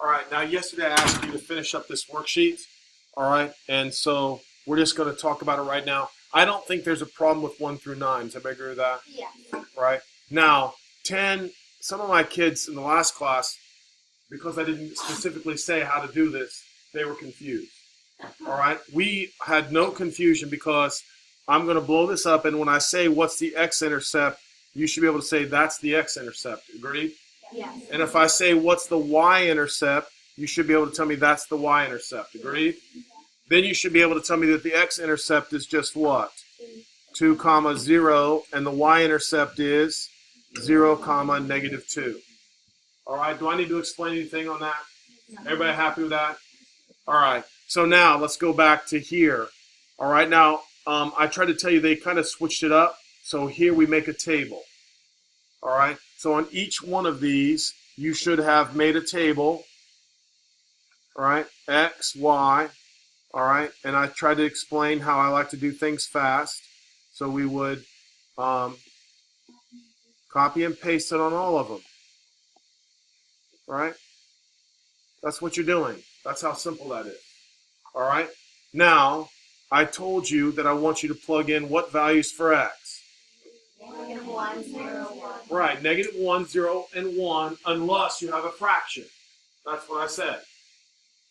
All right, now yesterday I asked you to finish up this worksheet, all right, and so we're just going to talk about it right now. I don't think there's a problem with 1 through 9. Does everybody agree with that? Yeah. Right? Now, 10, some of my kids in the last class, because I didn't specifically say how to do this, they were confused. All right? We had no confusion because I'm going to blow this up, and when I say what's the x-intercept, you should be able to say that's the x-intercept. Agreed? Yes. And if I say what's the y-intercept, you should be able to tell me that's the y-intercept. Agreed? Then you should be able to tell me that the x-intercept is just what? 2, 0, and the y-intercept is 0, -2. All right, do I need to explain anything on that? Everybody happy with that? All right, so now let's go back to here. All right, now I tried to tell you they kind of switched it up. So here we make a table. All right, so on each one of these, you should have made a table. All right, X, Y. All right, and I tried to explain how I like to do things fast. So we would copy and paste it on all of them. All right, that's what you're doing. That's how simple that is. All right, now I told you that I want you to plug in what values for X? -1, 0, 1. Right, -1, 0, and 1, unless you have a fraction. That's what I said.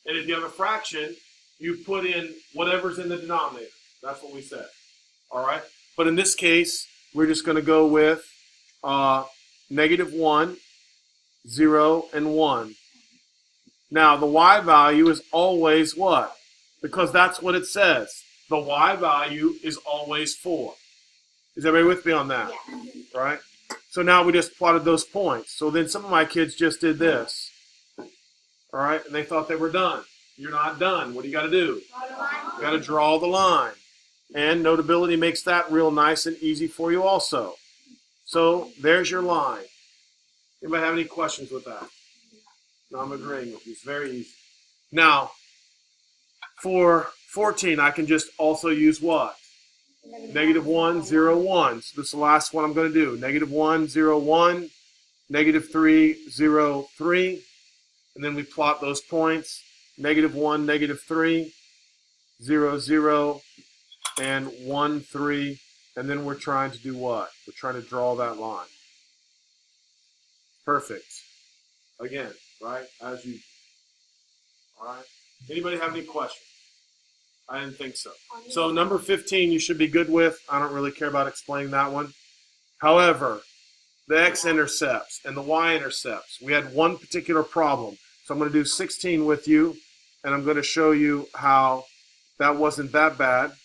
And if you have a fraction, you put in whatever's in the denominator. That's what we said. All right? But in this case, we're just going to go with -1, 0, and 1. Now, the y value is always what? Because that's what it says. The y value is always 4. Is everybody with me on that? Yeah. Right? So now we just plotted those points. So then some of my kids just did this. All right? And they thought they were done. You're not done. What do you got to do? You got to draw the line. And Notability makes that real nice and easy for you also. So there's your line. Anybody have any questions with that? No, I'm agreeing with you. It's very easy. Now, for 14, I can just also use what? -1, 0, 1. So this is the last one I'm going to do. -1, 0, 1. -3, 0, 3. And then we plot those points. -1, -3, 0, 0, and 1, 3. And then we're trying to do what? We're trying to draw that line. Perfect. Again, right? As you. All right. Anybody have any questions? I didn't think so. So number 15 you should be good with. I don't really care about explaining that one. However, the x-intercepts and the y-intercepts, we had one particular problem. So I'm going to do 16 with you, and I'm going to show you how that wasn't that bad.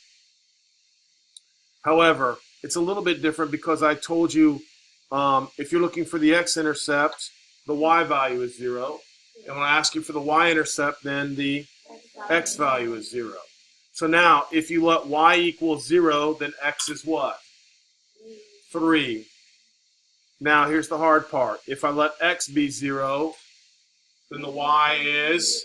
However, it's a little bit different because I told you if you're looking for the x-intercept, the y value is 0. And when I ask you for the y-intercept, then the x value is 0. So now, if you let y equal 0, then x is what? 3. Now, here's the hard part. If I let x be 0, then the y is,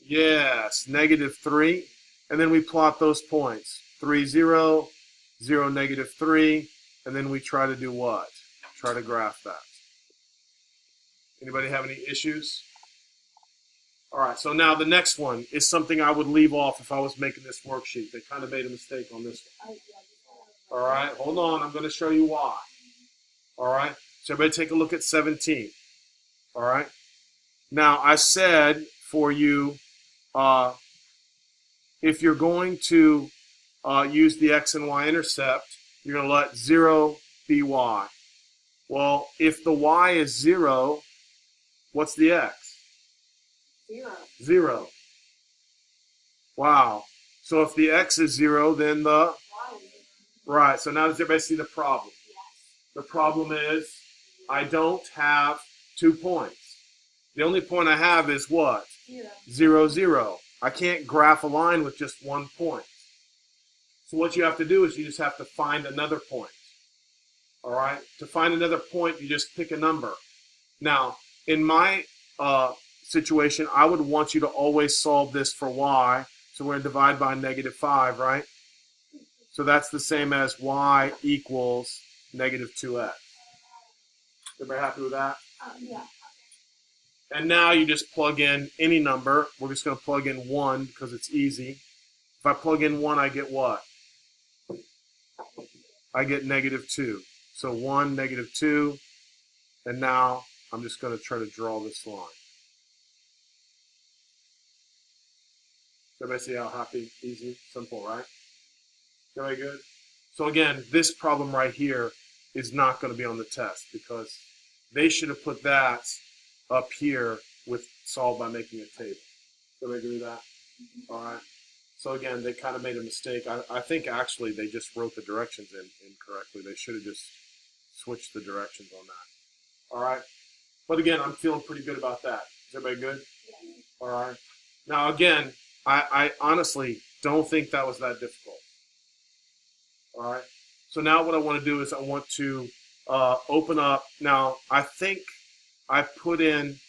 yes, -3. And then we plot those points. 3, 0, 0, -3. And then we try to do what? Try to graph that. Anybody have any issues? All right, so now the next one is something I would leave off if I was making this worksheet. They kind of made a mistake on this one. All right, hold on. I'm going to show you why. All right, so everybody take a look at 17. All right. Now, I said for you, if you're going to use the x and y intercept, you're going to let 0 be y. Well, if the y is 0, what's the x? 0. 0. Wow. So if the x is 0, then the... Right. So now does everybody see the problem? Yes. The problem is I don't have 2 points. The only point I have is what? 0, 0. I can't graph a line with just 1 point. So what you have to do is you just have to find another point. All right? To find another point, you just pick a number. Now, in my situation, I would want you to always solve this for y. So we're going to divide by -5, right? So that's the same as y equals -2x. Everybody happy with that? Yeah. And now you just plug in any number. We're just going to plug in 1 because it's easy. If I plug in 1, I get what? I get -2. So 1, -2. And now I'm just going to try to draw this line. Everybody see how happy, easy, simple, right? Very good. So again, this problem right here is not going to be on the test because they should have put that up here with solved by making a table. Everybody agree with that? All right. So again, they kind of made a mistake. I think actually they just wrote the directions in incorrectly. They should have just switched the directions on that. All right. But again, I'm feeling pretty good about that. Is everybody good? All right. Now again, I honestly don't think that was that difficult. All right. So now what I want to do is I want to open up. Now I think I put in,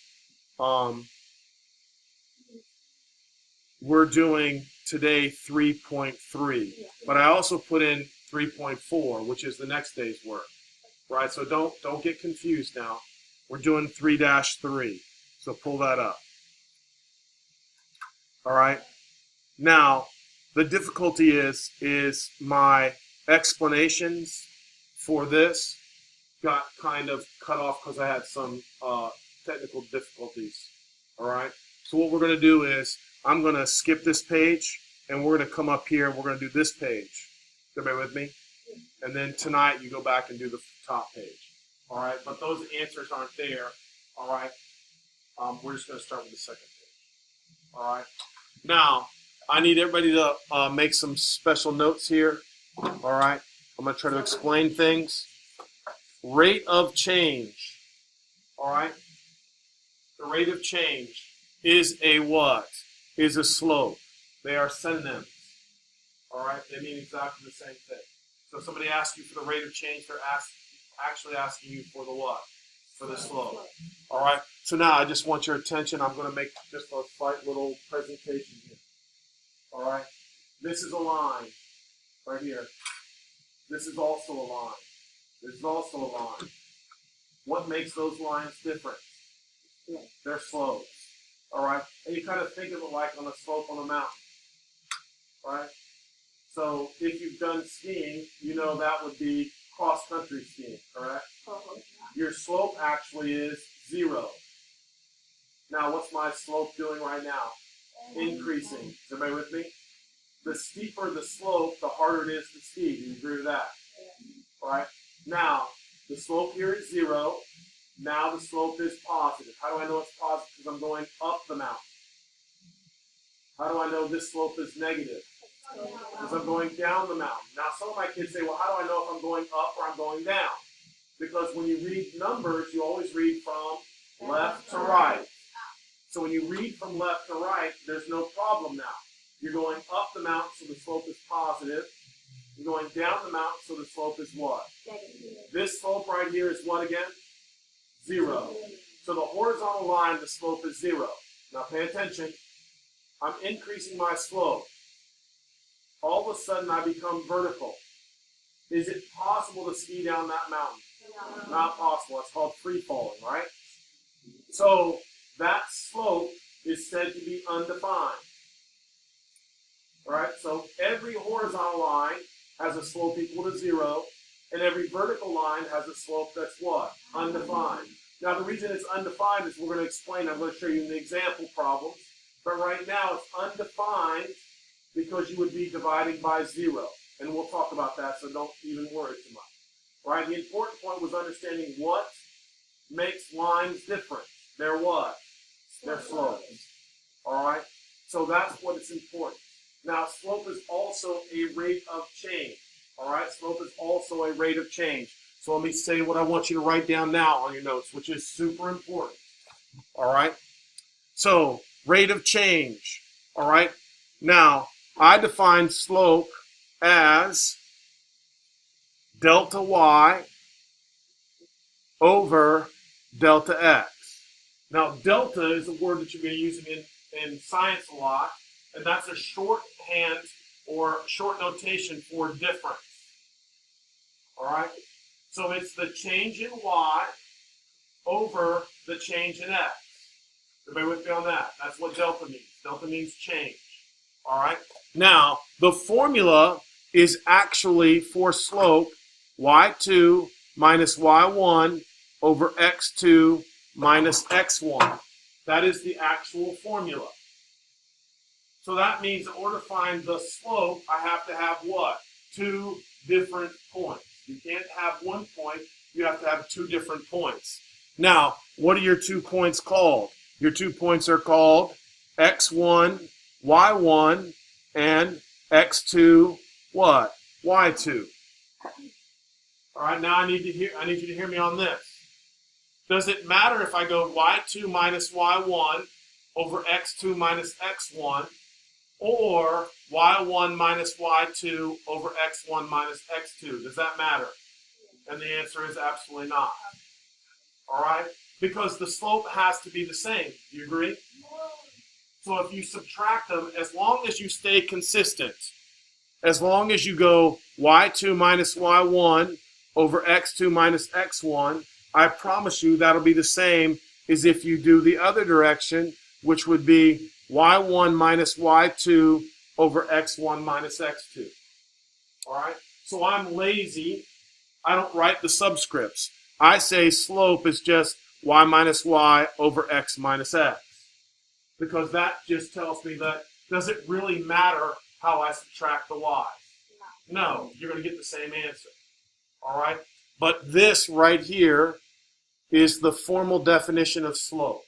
we're doing today 3.3, but I also put in 3.4, which is the next day's work. Right. So don't get confused now. We're doing 3-3. So pull that up. All right. Now, the difficulty is my explanations for this got kind of cut off because I had some technical difficulties. All right. So what we're going to do is I'm going to skip this page and we're going to come up here and we're going to do this page. Everybody with me? And then tonight you go back and do the top page. All right. But those answers aren't there. All right. We're just going to start with the second page. All right. Now, I need everybody to make some special notes here. All right. I'm going to try to explain things. Rate of change. All right. The rate of change is a what? Is a slope. They are synonyms. All right. They mean exactly the same thing. So if somebody asks you for the rate of change, they're actually asking you for the what? For the slope. All right. So now I just want your attention. I'm going to make just a slight little presentation here. All right. This is a line right here. This is also a line. This is also a line. What makes those lines different? They're slopes. All right. And you kind of think of it like on a slope on a mountain. All right. So if you've done skiing, you know that would be cross-country skiing, correct? Your slope actually is 0. Now, what's my slope doing right now? Increasing. Is everybody with me? The steeper the slope, the harder it is to ski. Do you agree with that? All right. Now, the slope here is 0. Now the slope is positive. How do I know it's positive? Because I'm going up the mountain. How do I know this slope is negative? Because I'm going down the mountain. Now, some of my kids say, well, how do I know if I'm going up or I'm going down? Because when you read numbers, you always read from left to right. So when you read from left to right, there's no problem now. You're going up the mountain, so the slope is positive. You're going down the mountain, so the slope is what? This slope right here is what again? 0. So the horizontal line, the slope is 0. Now pay attention. I'm increasing my slope. All of a sudden, I become vertical. Is it possible to ski down that mountain? No. Not possible. It's called free falling, right? So that slope is said to be undefined. All right? So every horizontal line has a slope equal to 0, and every vertical line has a slope that's what? Undefined. Now, the reason it's undefined is we're going to explain. I'm going to show you in the example problems. But right now, it's undefined because you would be dividing by 0. And we'll talk about that, so don't even worry too much. All right? The important point was understanding what makes lines different. They're what? They're slopes. All right? So that's what is important. Now, slope is also a rate of change. All right? Slope is also a rate of change. So let me say what I want you to write down now on your notes, which is super important. All right? So, rate of change. All right? Now, I define slope as delta y over delta x. Now, delta is a word that you're going to be using in science a lot, and that's a shorthand or short notation for difference. All right? So it's the change in y over the change in x. Everybody with me on that? That's what delta means. Delta means change. All right? Now, the formula is actually for slope y2 minus y1 over x2 minus x1. That is the actual formula. So that means in order to find the slope, I have to have what? Two different points. You can't have one point. You have to have two different points. Now, what are your 2 points called? Your 2 points are called x1, y1, and x2, what? y2. All right, now I need you to hear me on this. Does it matter if I go y2 minus y1 over x2 minus x1, or y1 minus y2 over x1 minus x2? Does that matter? And the answer is absolutely not. All right? Because the slope has to be the same. Do you agree? So if you subtract them, as long as you stay consistent, as long as you go y2 minus y1 over x2 minus x1, I promise you that'll be the same as if you do the other direction, which would be y1 minus y2 over x1 minus x2. All right? So I'm lazy. I don't write the subscripts. I say slope is just y minus y over x minus x. Because that just tells me that, does it really matter how I subtract the y's? No, you're going to get the same answer. All right? But this right here is the formal definition of slope.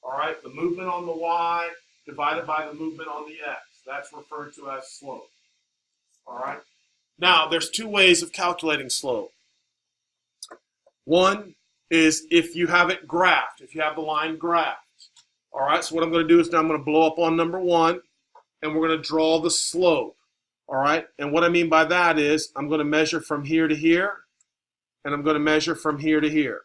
All right? The movement on the y divided by the movement on the x. That's referred to as slope. All right? Now, there's two ways of calculating slope. One is if you have it graphed, if you have the line graphed. All right, so what I'm going to do is now I'm going to blow up on number 1, and we're going to draw the slope. All right, and what I mean by that is I'm going to measure from here to here, and I'm going to measure from here to here.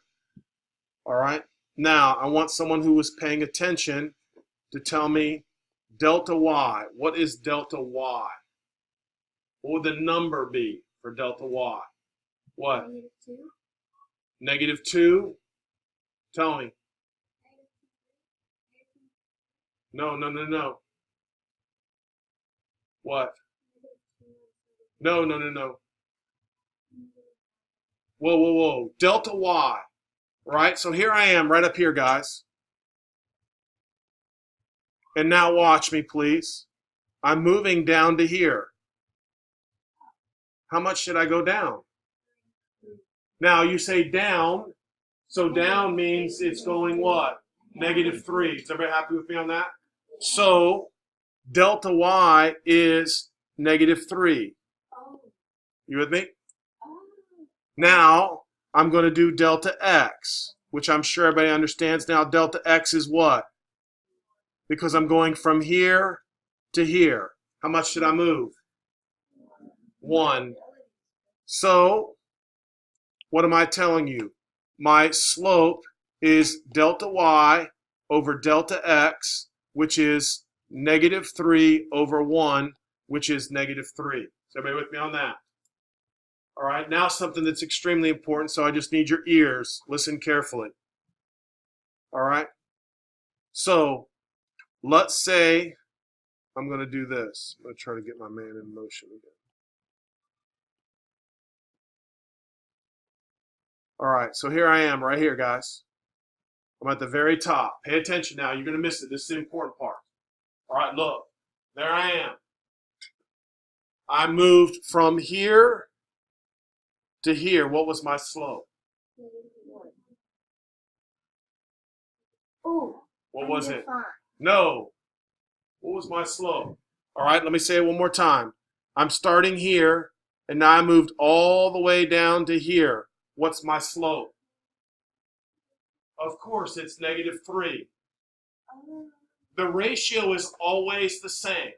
All right, now I want someone who was paying attention to tell me delta y. What is delta y? What would the number be for delta y? What? -2. Tell me. No. What? No. Whoa. Delta y. Right? So here I am right up here, guys. And now watch me, please. I'm moving down to here. How much should I go down? Now you say down. So down means it's going what? -3. Is everybody happy with me on that? So delta y is -3. You with me? Now I'm going to do delta x, which I'm sure everybody understands now. Delta x is what? Because I'm going from here to here. How much should I move? 1. So what am I telling you? My slope is delta y over delta x, which is -3 over 1, which is -3. Is everybody with me on that? All right, now something that's extremely important, so I just need your ears. Listen carefully. All right? So let's say I'm going to do this. I'm going to try to get my man in motion again. All right, so here I am right here, guys. I'm at the very top. Pay attention now. You're going to miss it. This is the important part. All right, look. There I am. I moved from here to here. What was my slope? What was it? No. What was my slope? All right, let me say it one more time. I'm starting here, and now I moved all the way down to here. What's my slope? Of course, it's -3. The ratio is always the same.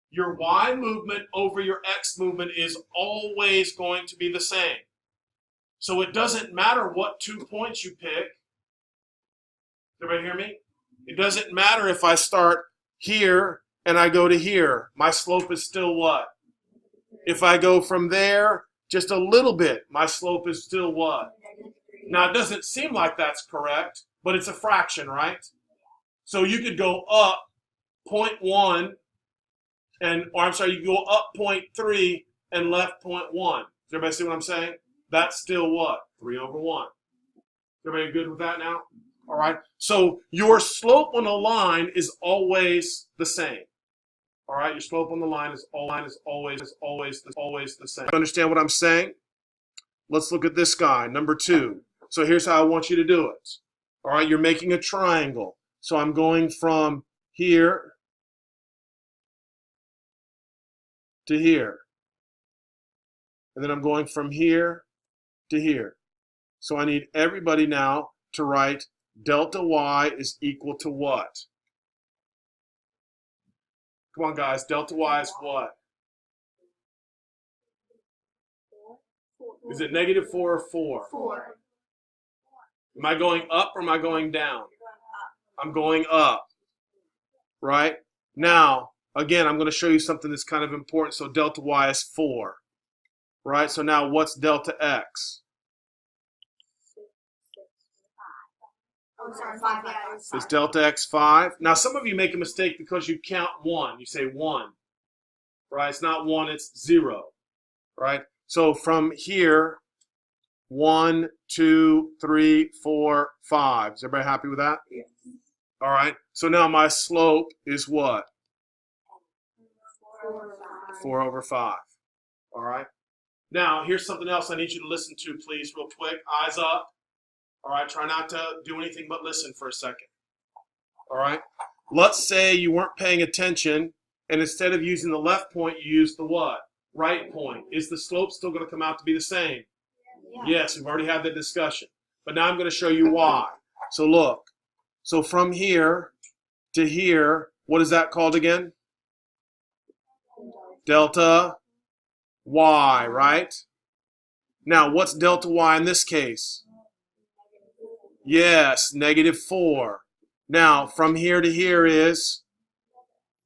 Your y movement over your x movement is always going to be the same. So it doesn't matter what 2 points you pick. Did everybody hear me? It doesn't matter if I start here and I go to here. My slope is still what? If I go from there just a little bit, my slope is still what? Now, it doesn't seem like that's correct, but it's a fraction, right? So you could go up 0.1 you go up 0.3 and left 0.1. Does everybody see what I'm saying? That's still what? 3 over 1. Everybody good with that now? All right. So your slope on a line is always the same. All right. Your slope on the line is always the same. Understand what I'm saying? Let's look at this guy, number 2. So here's how I want you to do it. All right. You're making a triangle. So I'm going from here to here. And then I'm going from here to here. So I need everybody now to write delta y is equal to what? Come on, guys. Delta y is what? Is it -4 or 4? 4. Am I going up or am I going down? I'm going up. Right? Now, again, I'm going to show you something that's kind of important. So delta y is 4. Right? So now what's delta x? Oh, sorry, 5. Is delta x 5? Now, some of you make a mistake because you count 1. You say 1. Right? It's not 1, it's 0. Right? So from here, 1, 2, 3, 4, 5. Is everybody happy with that? Yes. All right. So now my slope is what? 4 over 5. All right. Now, here's something else I need you to listen to, please, real quick. Eyes up. All right. Try not to do anything but listen for a second. All right. Let's say you weren't paying attention, and instead of using the left point, you use the what? Right point. Is the slope still going to come out to be the same? Yeah. Yes, we've already had that discussion. But now I'm going to show you why. So look. So from here to here, what is that called again? Delta y, right? Now, what's delta y in this case? Yes, -4. Now, from here to here is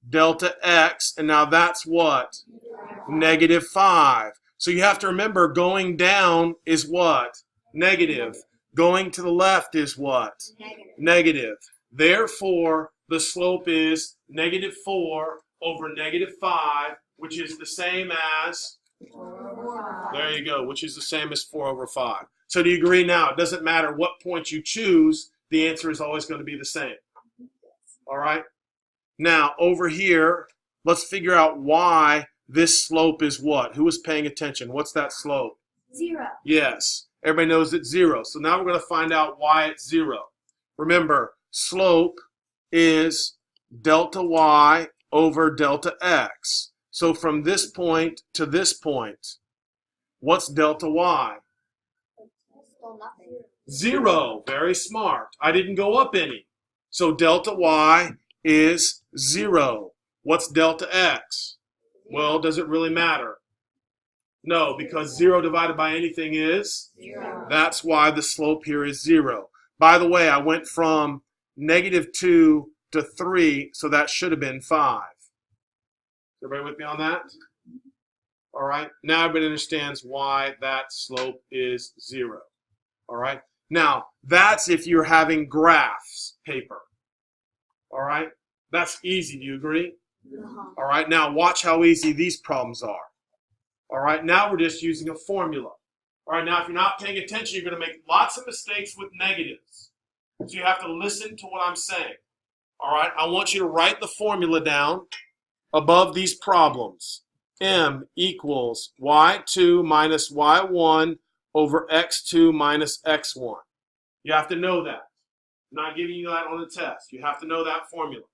delta x, and now that's what? -5. So you have to remember, going down is what? Negative. Going to the left is what? Negative. Therefore, the slope is -4 over -5, which is the same as, there you go, which is the same as 4 over 5. So do you agree now? It doesn't matter what point you choose, the answer is always going to be the same. All right? Now, over here, let's figure out why this slope is what? Who is paying attention? What's that slope? 0. Yes. Everybody knows it's 0. So now we're going to find out why it's 0. Remember, slope is delta y over delta x. So from this point to this point, what's delta y? Still nothing. 0. Very smart. I didn't go up any. So delta y is 0. What's delta x? Well, does it really matter? No, because 0 divided by anything is? 0. That's why the slope here is 0. By the way, I went from -2 to 3, so that should have been 5. Everybody with me on that? All right. Now everybody understands why that slope is 0. All right. Now, that's if you're having graphs paper. All right. That's easy. Do you agree? All right. Now, watch how easy these problems are. All right. Now we're just using a formula. All right. Now, if you're not paying attention, you're going to make lots of mistakes with negatives. So you have to listen to what I'm saying. All right. I want you to write the formula down above these problems. M equals y2 minus y1 over x2 minus x1. You have to know that. I'm not giving you that on the test. You have to know that formula.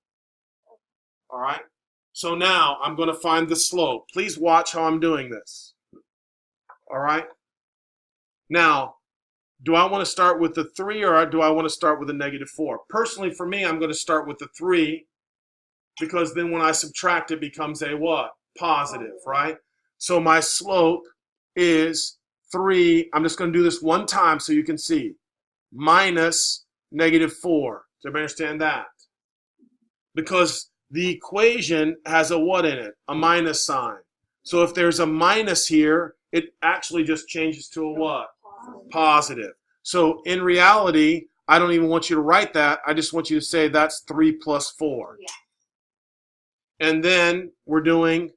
All right? So now I'm going to find the slope. Please watch how I'm doing this. All right? Now, do I want to start with the 3 or do I want to start with a -4? Personally, for me, I'm going to start with the 3 because then when I subtract, it becomes a what? Positive, right? So my slope is 3. I'm just going to do this one time so you can see. Minus -4. Does everybody understand that? Because the equation has a what in it? A minus sign. So if there's a minus here, it actually just changes to a what? Positive. So in reality, I don't even want you to write that. I just want you to say that's 3 plus 4. Yeah. And then we're doing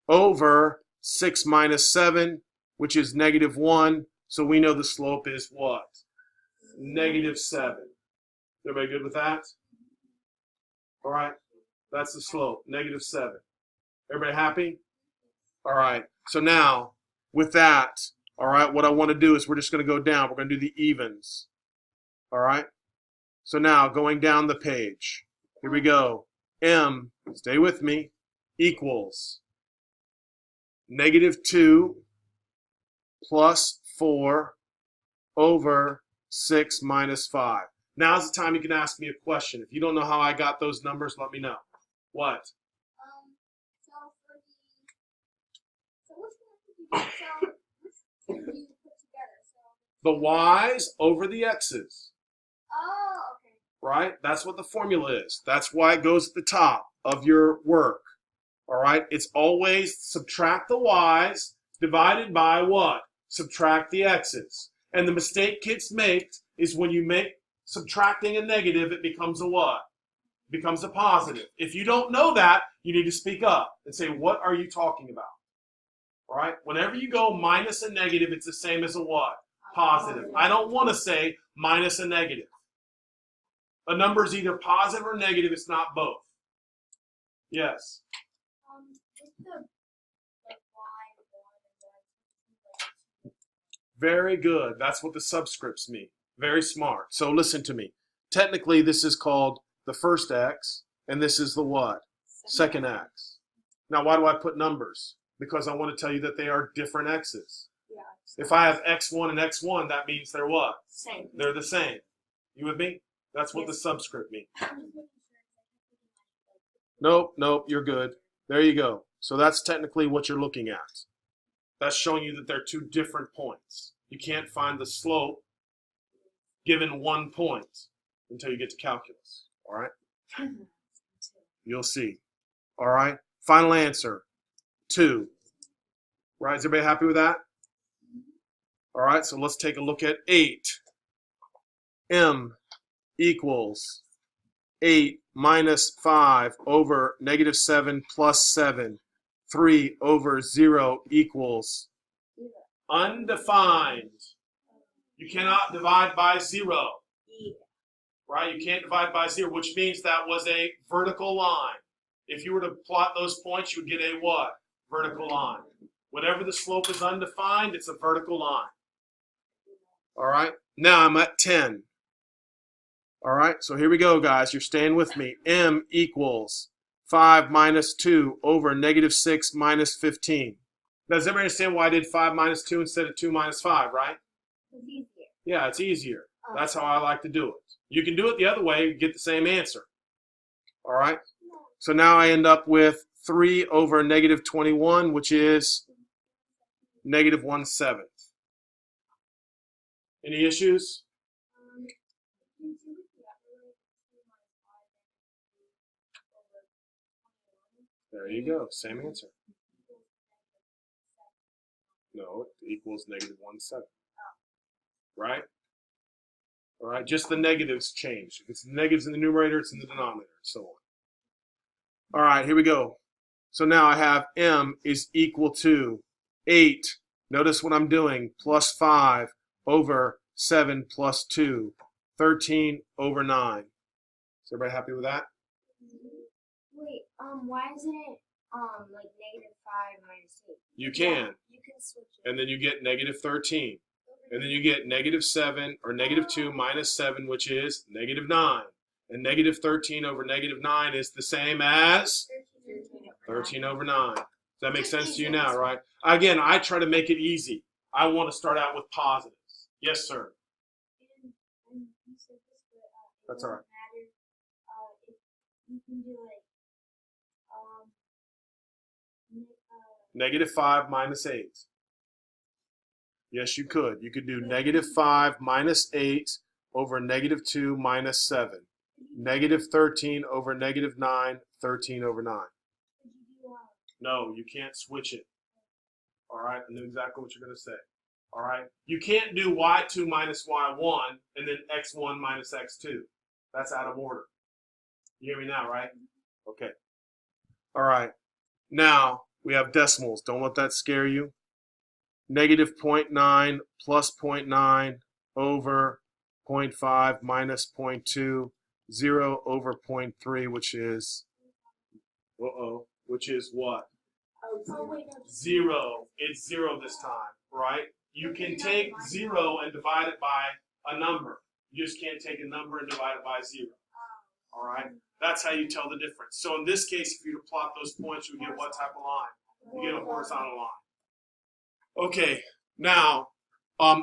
over 6 minus 7, which is negative 1. So we know the slope is what? Negative 7. Everybody good with that? All right. That's the slope, negative 7. Everybody happy? All right. So now, with that, all right, what I want to do is we're just going to go down. We're going to do the evens. All right. So now, going down the page. Here we go. M, stay with me, equals negative 2 plus 4 over 6 minus 5. Now's the time you can ask me a question. If you don't know how I got those numbers, let me know. What? Which did you put together? The y's over the x's. Oh, okay. Right? That's what the formula is. That's why it goes at the top of your work. All right? It's always subtract the y's divided by what? Subtract the x's. And the mistake kids make is when you make subtracting a negative, it becomes a what? It becomes a positive. If you don't know that, you need to speak up and say, what are you talking about? All right? Whenever you go minus a negative, it's the same as a what? Positive. I don't want to say minus a negative. A number is either positive or negative. It's not both. Yes? Very good. That's what the subscripts mean. Very smart. So listen to me. Technically, this is called the first x, and this is the what? Second x. Now, why do I put numbers? Because I want to tell you that they are different x's. Yeah. If I have x1 and x1, that means they're what? Same. They're the same. You with me? That's what the subscript means. Nope, nope, you're good. There you go. So that's technically what you're looking at. That's showing you that they're two different points. You can't find the slope given 1 point until you get to calculus. All right? You'll see. All right? Final answer, 2. Right? Is everybody happy with that? All right, so let's take a look at 8. M equals 8 minus 5 over negative 7 plus 7. 3 over 0 equals undefined. You cannot divide by 0. Right? You can't divide by 0, which means that was a vertical line. If you were to plot those points, you would get a what? Vertical line. Whenever the slope is undefined, it's a vertical line. All right? Now I'm at 10. All right? So here we go, guys. You're staying with me. M equals 5 minus 2 over negative 6 minus 15. Now, does everybody understand why I did 5 minus 2 instead of 2 minus 5, right? It's easier. Yeah, it's easier. That's how I like to do it. You can do it the other way, you get the same answer. All right? So now I end up with 3 over negative 21, which is negative 1/7. Any issues? There you go. Same answer. No, it equals negative 1/7. Right? All right, just the negatives change. If it's negatives in the numerator, it's in the denominator, and so on. All right, here we go. So now I have M is equal to 8. Notice what I'm doing. Plus 5 over 7 plus 2. 13 over 9. Is everybody happy with that? Wait, why isn't it like negative 5 minus 8? You can. You can switch it. And then you get negative 13. And then you get negative 7 or negative 2 minus 7, which is negative 9. And negative 13 over negative 9 is the same as 13 over 9. Does that make sense to you now, right? Again, I try to make it easy. I want to start out with positives. Yes, sir. And you said this, but That's all right. matter if you can do like Negative 5 minus 8. Yes, you could. You could do negative 5 minus 8 over negative 2 minus 7. Negative 13 over negative 9, 13 over 9. No, you can't switch it. All right, I knew exactly what you're going to say. All right? You can't do y2 minus y1 and then x1 minus x2. That's out of order. You hear me now, right? Okay. All right. Now, we have decimals. Don't let that scare you. Negative 0.9 plus 0.9 over 0.5 minus 0.2, 0 over 0.3, which is, which is what? 0. It's 0 this time, right? You can take 0 and divide it by a number. You just can't take a number and divide it by 0. All right? That's how you tell the difference. So in this case, if you were to plot those points, you would get what type of line? You get a horizontal line. Okay, now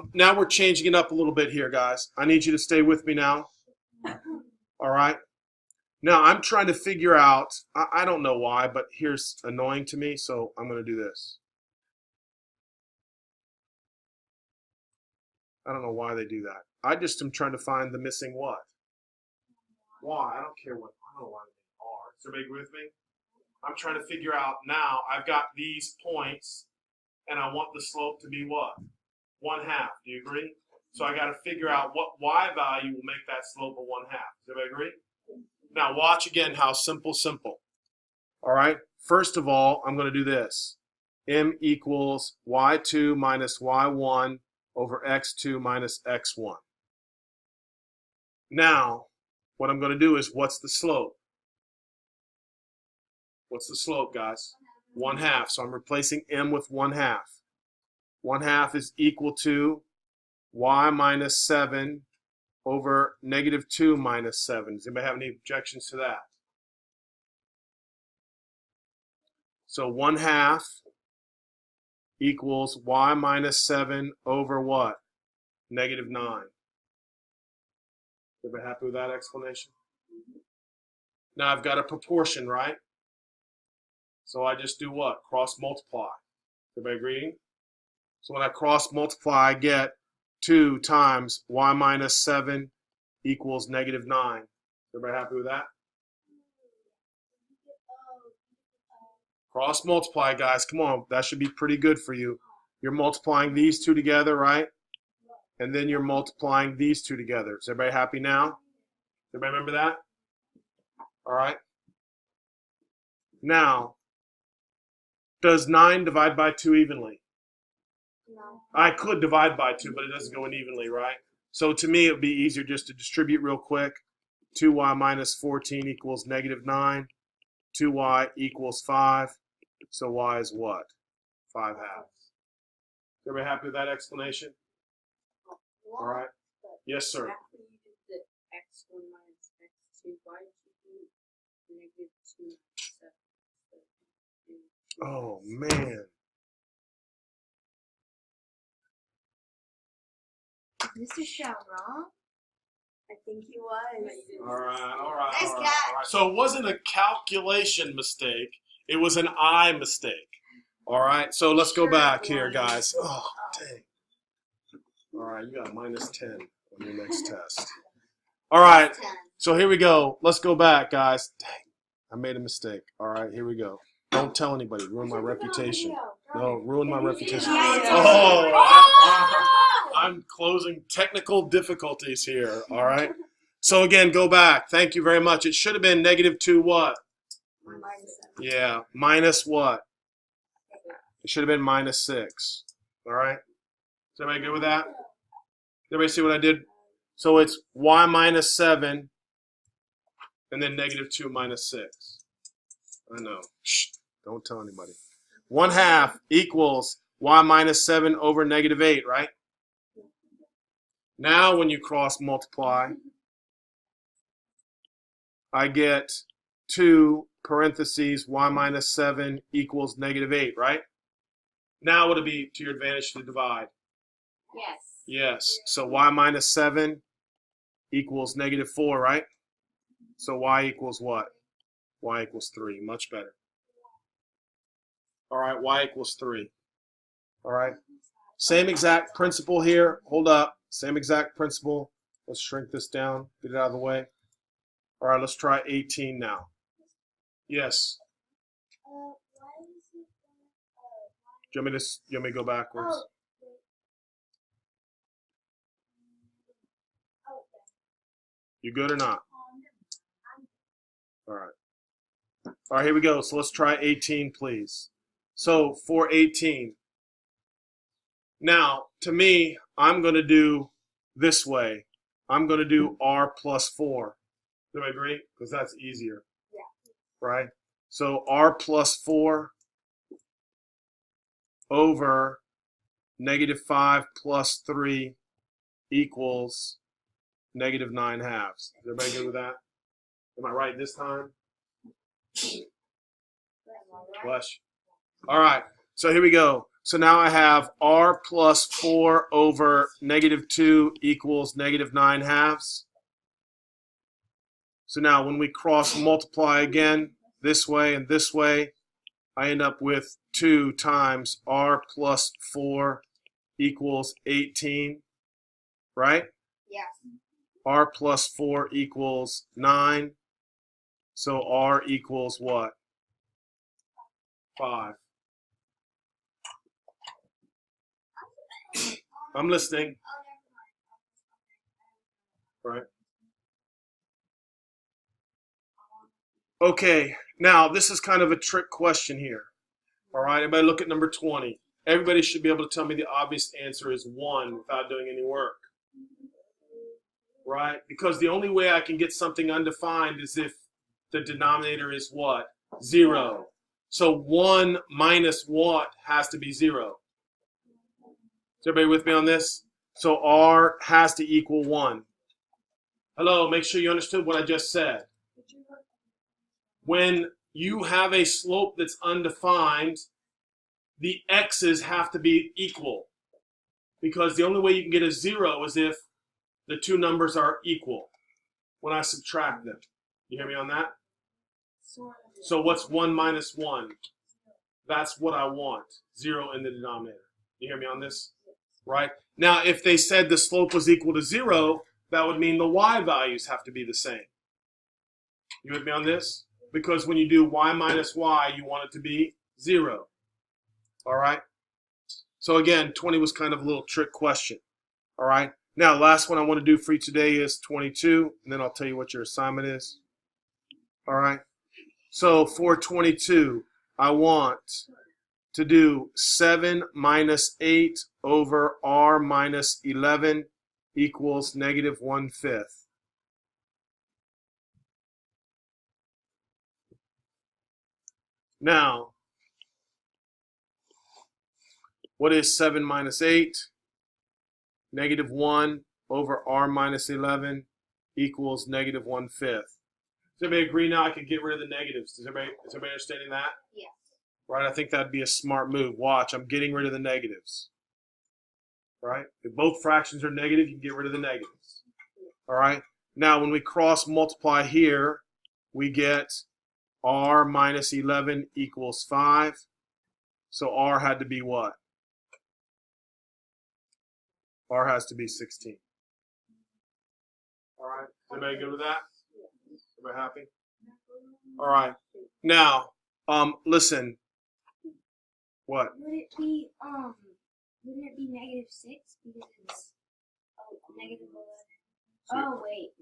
we're changing it up a little bit here, guys. I need you to stay with me now. All right? Now, I'm trying to figure out, I don't know why, but here's annoying to me, so I'm going to do this. I don't know why they do that. I just am trying to find the missing what? Why? I don't care what. I don't know why they are. Is everybody agree with me? I'm trying to figure out now, I've got these points, and I want the slope to be what? 1/2. Do you agree? So I got to figure out what y value will make that slope of 1/2. Does everybody agree? Now watch again how simple. All right. First of all, I'm going to do this. M equals y2 minus y1 over x2 minus x1. Now, what I'm going to do is, what's the slope? What's the slope, guys? 1/2. So I'm replacing m with 1/2. 1/2 is equal to y minus 7 over negative 2 minus 7. Does anybody have any objections to that? So 1/2 equals y minus 7 over what? Negative 9. Everybody happy with that explanation? Now I've got a proportion, right? So I just do what? Cross multiply. Everybody agreeing? So when I cross multiply, I get 2 times y minus 7 equals negative 9. Everybody happy with that? Cross multiply, guys. Come on. That should be pretty good for you. You're multiplying these two together, right? And then you're multiplying these two together. Is everybody happy now? Everybody remember that? All right. Now, does 9 divide by 2 evenly? No. I could divide by 2, but it doesn't go in evenly, right? So to me, it would be easier just to distribute real quick. 2y minus 14 equals negative 9. 2y equals 5. So y is what? 5/2. Everybody happy with that explanation? All right. Yes, sir. After you did the x1 minus x2, why did you do negative 2 minus 7? Oh, man. Mr. Shaw wrong? I think he was. All right. Nice all catch. right. So it wasn't a calculation mistake. It was an I mistake. All right. So let's go back here, guys. Oh, dang. All right. You got minus 10 on your next test. All right. So here we go. Let's go back, guys. Dang. I made a mistake. All right. Here we go. Don't tell anybody. Ruin my reputation. No, ruin my reputation. I'm closing technical difficulties here, all right? So again, go back. Thank you very much. It should have been negative 2 what? Minus 7. Yeah, minus what? It should have been minus 6, all right? Is everybody good with that? Everybody see what I did? So it's y minus 7 and then negative 2 minus 6. I know. Shh, don't tell anybody. 1/2 equals y minus 7 over negative 8, right? Now when you cross multiply, I get 2 parentheses y minus 7 equals negative 8, right? Now would it be to your advantage to divide? Yes. Yes. So y minus 7 equals negative 4, right? So y equals what? Y equals 3. Much better. All right, y equals 3. All right. Same exact principle here. Hold up. Same exact principle. Let's shrink this down. Get it out of the way. All right, let's try 18 now. Yes. Why is it Do you want me to go backwards? You good or not? All right. All right, here we go. So let's try 18, please. So for 18, now to me, I'm going to do this way. I'm going to do r plus 4. Do I agree? Because that's easier. Yeah. Right? So r plus 4 over negative 5 plus 3 equals negative 9 halves. Is everybody good with that? Am I right this time? Bless you. All right. So here we go. So now I have r plus 4 over negative 2 equals negative 9 halves. So now when we cross multiply again this way and this way, I end up with 2 times r plus 4 equals 18, right? Yes. R plus 4 equals 9. So r equals what? 5. I'm listening. Right. Okay, now this is kind of a trick question here. All right, everybody look at number 20. Everybody should be able to tell me the obvious answer is 1 without doing any work. Right? Because the only way I can get something undefined is if the denominator is what? 0. So 1 minus what has to be 0. Is everybody with me on this? So r has to equal 1. Hello, make sure you understood what I just said. When you have a slope that's undefined, the x's have to be equal. Because the only way you can get a 0 is if the two numbers are equal when I subtract them. You hear me on that? So what's 1 minus 1? That's what I want. 0 in the denominator. You hear me on this? Right? Now, if they said the slope was equal to 0, that would mean the y values have to be the same. You with me on this? Because when you do y minus y, you want it to be 0. All right? So again, 20 was kind of a little trick question. All right? Now, last one I want to do for you today is 22, and then I'll tell you what your assignment is. All right? So for 22, I want to do 7 minus 8 over r minus 11 equals negative 1/5. Now, what is 7 minus 8? Negative 1 over r minus 11 equals negative 1/5. Does everybody agree now I can get rid of the negatives? Is everybody understanding that? Yes. Right, I think that'd be a smart move. Watch, I'm getting rid of the negatives. Right? If both fractions are negative, you can get rid of the negatives. All right? Now, when we cross multiply here, we get r minus 11 equals 5. So r had to be what? R has to be 16. All right? Everybody good with that? Everybody happy? All right. Now, listen. What? Wouldn't it be negative 6 because it's negative 11? Oh wait.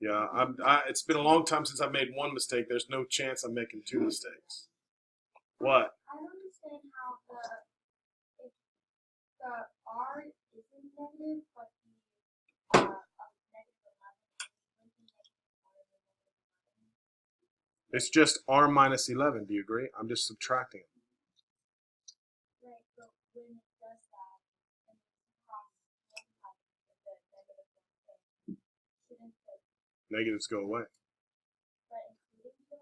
Yeah, it's been a long time since I've made one mistake. There's no chance I'm making 2 mistakes. What? I don't understand how if the r isn't negative, but the negative 11 It's just r minus 11. Do you agree? I'm just subtracting it. Right, but when it does that, and cross multiply the negative 1/5, shouldn't the Negatives go away. but including the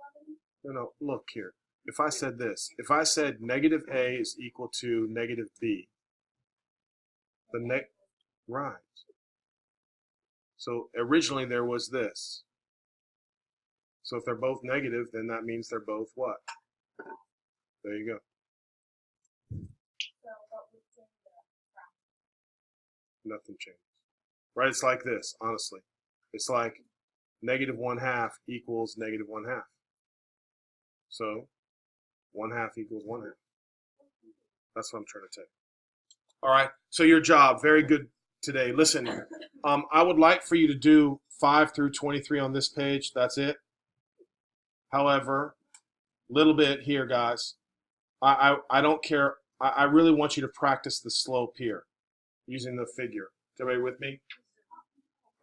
11? No, look here. If I said this, if I said negative a is equal to negative b, right. So originally there was this. So if they're both negative, then that means they're both what? There you go. So what would change the fraction? Nothing changes. Right? It's like this, honestly. It's like negative 1/2 equals negative 1/2. So 1/2 equals 1/2. That's what I'm trying to tell you. All right. So your job, very good today. Listen, I would like for you to do 5 through 23 on this page. That's it. However, little bit here, guys. I don't care. I really want you to practice the slope here using the figure. Is everybody with me?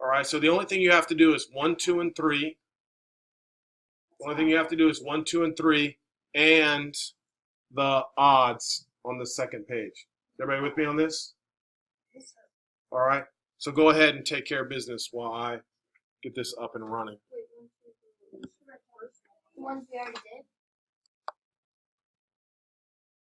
All right, so the only thing you have to do is 1, 2, and 3. The only thing you have to do is 1, 2, and 3, and the odds on the second page. Is everybody with me on this? All right, so go ahead and take care of business while I get this up and running. The ones we already did?